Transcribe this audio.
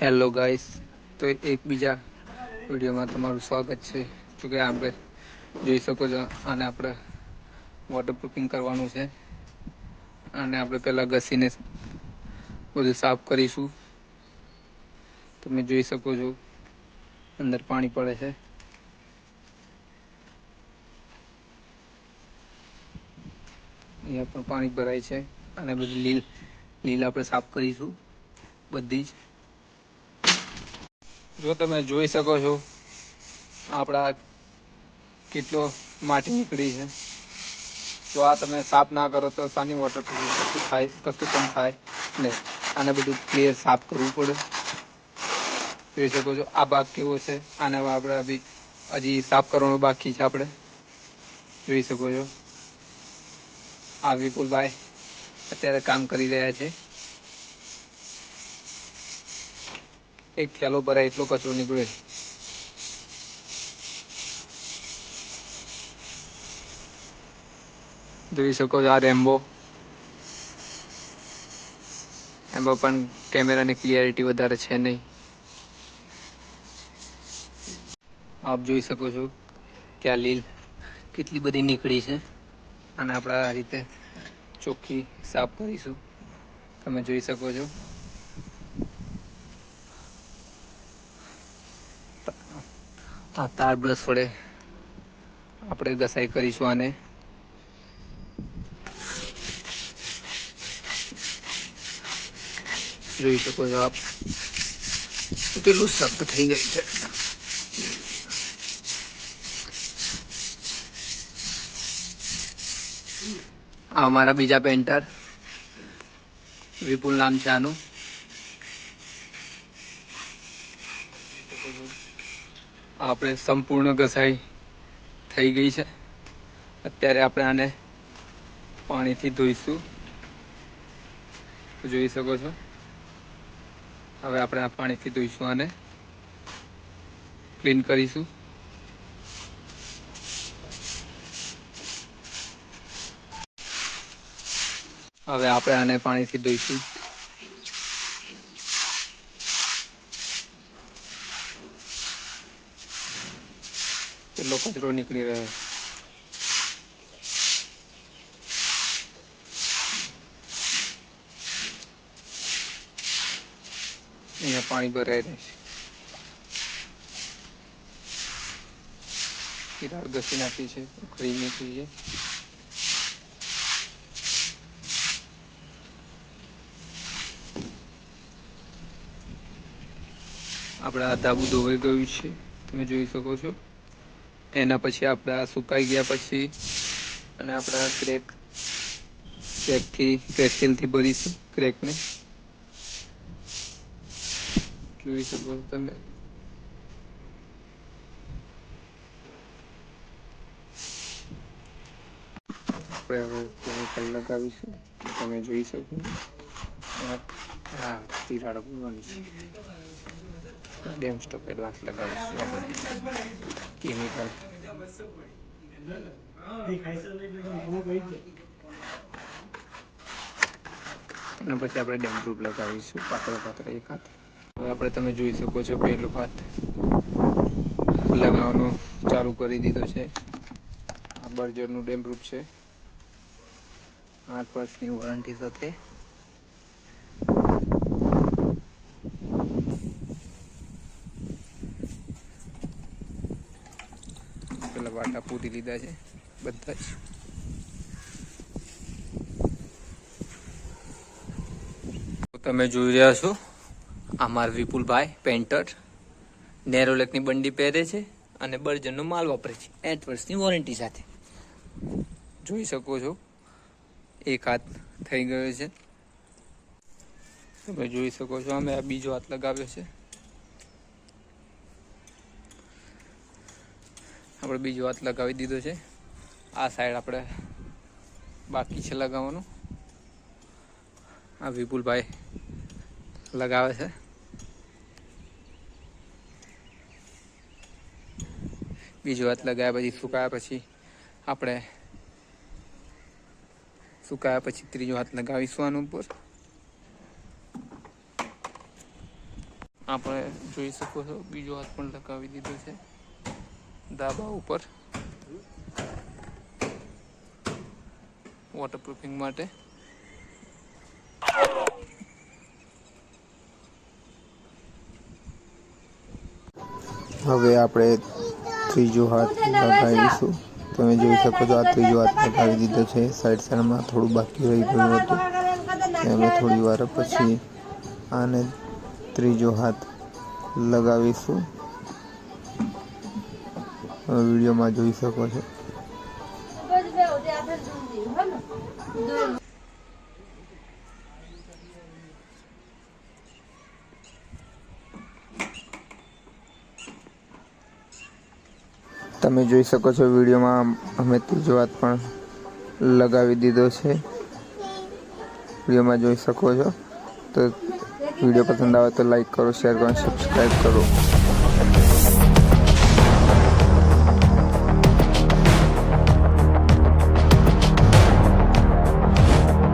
Hello guys, તો એક બીજા વિડીયોમાં તમારું સ્વાગત છે. જો કે આપણે જોઈ શકો છો, અને આપણે વોટરપ્રૂફિંગ કરવાનું છે. અને આપણે પહેલાં ઘસીને બધું સાફ કરીશું. તમે જોઈ શકો છો અંદર પાણી પડે છે. અહીંયા પણ પાણી ભરાય છે. અને બધી લીલ આપણે સાફ કરીશું બધી જ. જો તમે જોઈ શકો છો આપણા કેટલો માટી નીકળી છે. જો આ તમે સાફ ના કરો તો સાની વોટર કશું પણ થાય નહીં. આને બધું ક્લિયર સાફ કરવું પડે. જોઈ શકો છો આ ભાગ કેવો છે. આને આપણે હજી સાફ કરવાનું બાકી છે. આપણે જોઈ શકો છો આ વિપુલભાઈ અત્યારે કામ કરી રહ્યા છે. એક થેલો ભરાય એટલો કચરો નીકળે. જોઈ શકો છો આ રેમ્બો. એમાં પણ કેમેરાની ક્લિયરિટી વધારે છે નહીં. આપ જોઈ શકો છો કે આ લીલ કેટલી બધી નીકળી છે. અને આપણે આ રીતે ચોખ્ખી સાફ કરીશું. તમે જોઈ શકો છો આ તાર બ્રશ વડે આપણે ઘસાઈ કરીશું. આને જોઈ શકો છો આપ કેટલું સખ્ત થઈ ગયું છે. આ અમારા બીજા પેન્ટર વિપુલ નામ છે આનું. આપણે સંપૂર્ણ ઘસાઈ થઈ ગઈ છે. અત્યારે આપણે આને પાણીથી ધોઈશું. જોઈ શકો છો હવે આપણે આ પાણીથી ધોઈશું. આને ક્લીન કરીશું. હવે આપણે આને પાણીથી ધોઈશું. કેટલો કચરો નીકળી રહ્યો. અહીંયા પાણી ભરાઈ રહેશે. તિરાડ ઘસી નાખી છે, ઉખડી નીકળી છે. આપણે આ ધાબુ ધોવાઈ ગયું છે. તમે જોઈ શકો છો. એના પછી આપણે આ સુકાઈ ગયા પછી અને આપણે ક્રેકથી પેન્સિલથી ભરીશું ક્રેકને. જોઈ શકો છો તમે. આપણે હવે કેમિકલ લગાવીશું. તમે જોઈ શકો હા તિરાડો પૂરવાની છે. ડેમ સ્ટોપ એડવાન્સ લગાવીશું આપણે કેમિકલ. અને પછી આપણે ડેમ પ્રૂફ લગાવીશું પાતળો એક હાથ. હવે આપણે તમે જોઈ શકો છો પેલો હાથ લગાવવાનું ચાલુ કરી દીધો છે. આ બર્જરનું ડેમ પ્રૂફ છે. 8 વર્ષની વોરંટી સાથે. પેલા વાટા પૂરી લીધા છે બધા જ. તમે જોઈ રહ્યા છો અમારા વિપુલભાઈ પેન્ટર નેરોલેકની બંડી પહેરે છે અને બર્જરનો માલ વાપરે છે 8 વર્ષની વોરંટી સાથે. જોઈ શકો છો એક હાથ થઈ ગયો છે. તમે જોઈ શકો છો અમે આ બીજો હાથ લગાવ્યો છે. આપણે બીજો હાથ લગાવી દીધો છે. આ સાઈડ આપણે બાકી છે લગાવવાનું. આ વિપુલભાઈ લગાવે છે. બીજો હાથ લગાવ્યા પછી સુકાયા પછી ત્રીજો હાથ લગાવીશું આનું ઉપર. આપણે જોઈ શકો છો બીજો હાથ પણ લગાવી દીધો છે ધાબા ઉપર વોટરપ્રૂફિંગ માટે. હવે આપણે ત્રીજો હાથ લગાવીશું. તમે જોઈ શકો છો આ ત્રીજો હાથ લગાવી દીધો છે. સાઈડમાં થોડું બાકી રહી ગયું હતું. અમે થોડી વાર પછી આને ત્રીજો હાથ લગાવીશું. વિડીયોમાં જોઈ શકો છો. તમે જોઈ શકો છો વિડીયોમાં અમે ત્રીજો હાથ પણ લગાવી દીધો છે. વિડીયોમાં જોઈ શકો છો. તો વિડીયો પસંદ આવે તો લાઈક કરો, શેર કરો, સબસ્ક્રાઈબ કરો.